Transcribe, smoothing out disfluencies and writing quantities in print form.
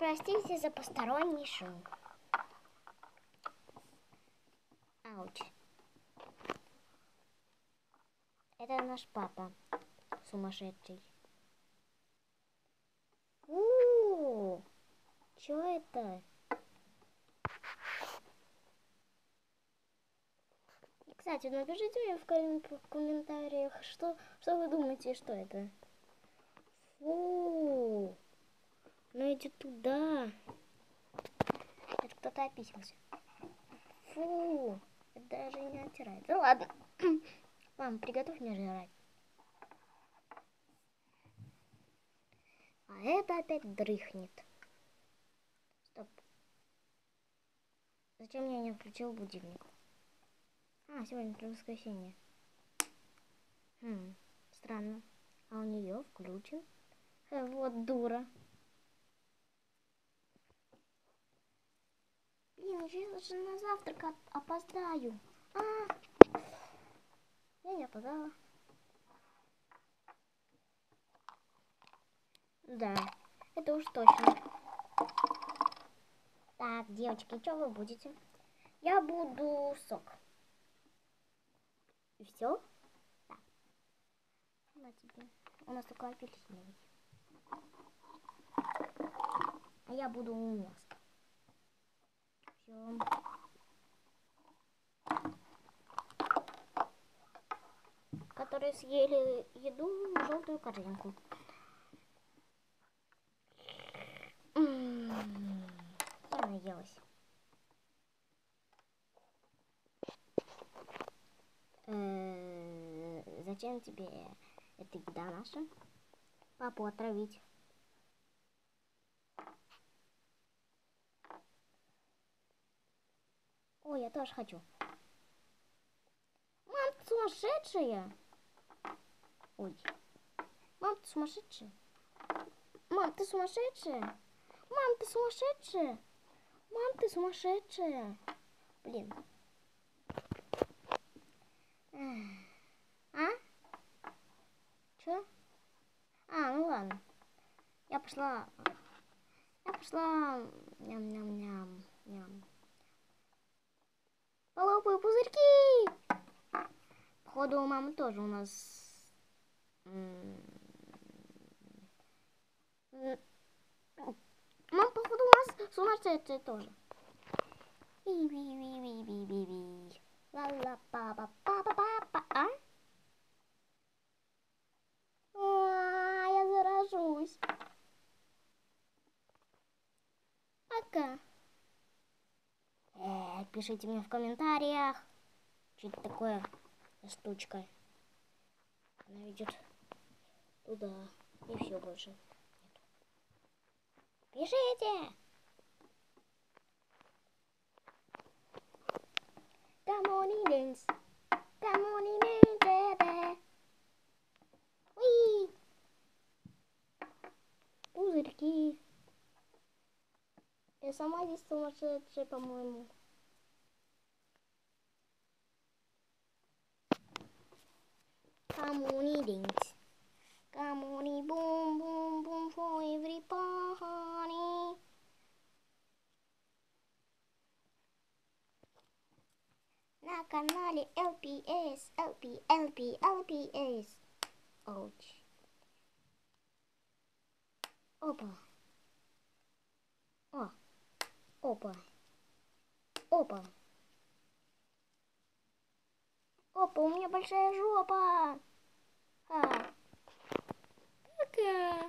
Простите за посторонний шум. Ауч. Это наш папа. Сумасшедший. Чё это? И, кстати, напишите мне в комментариях, что вы думаете, что это. Фу. Ну иди туда. Это кто-то описался. Фу. Это даже не оттирает. Ну ладно. Мам, приготовь мне жрать. А это опять дрыхнет. Стоп. Зачем я не включил будильник? А, сегодня воскресенье. Странно. А у нее включен. Вот дура. Блин, я же на завтрак опоздаю. Я не опоздала. Да, это уж точно. Так, девочки, что вы будете? Я буду сок. И все? Да. На тебе. У нас только апельсиновый. А я буду мясо. Все. Которые съели еду в желтую корзинку. Я наелась. Зачем тебе эта еда наша? Папу отравить. Ой, я тоже хочу. Мам, ты сумасшедшая? Ой. Мам, ты сумасшедшая? Мам, ты сумасшедшая? Мам, ты сумасшедшая? Мам, ты сумасшедшая? Блин. А? Чё? Ну ладно. Я пошла. Ням-ням-ням. Ням. Полопаю пузырьки. Походу, у мамы тоже у нас... Мам, походу, у нас сумасшедшая тоже. Би-би-би-би-би-би-би. Ла-ла-па-па-па-па-па. Я заражусь. Пока. Пишите мне в комментариях, что это такое штучка. Она ведет туда. И все больше. Пишите! Come on and dance. Come on and dance, baby. Уи! Пузырьки. Я сама здесь сумасшедшая, по-моему. Come on and dance. Come on and boom, boom, boom for everybody. На канале LPS, LPS. Ouch. Опа. Опа. Опа. Опа, у меня большая жопа. Пока.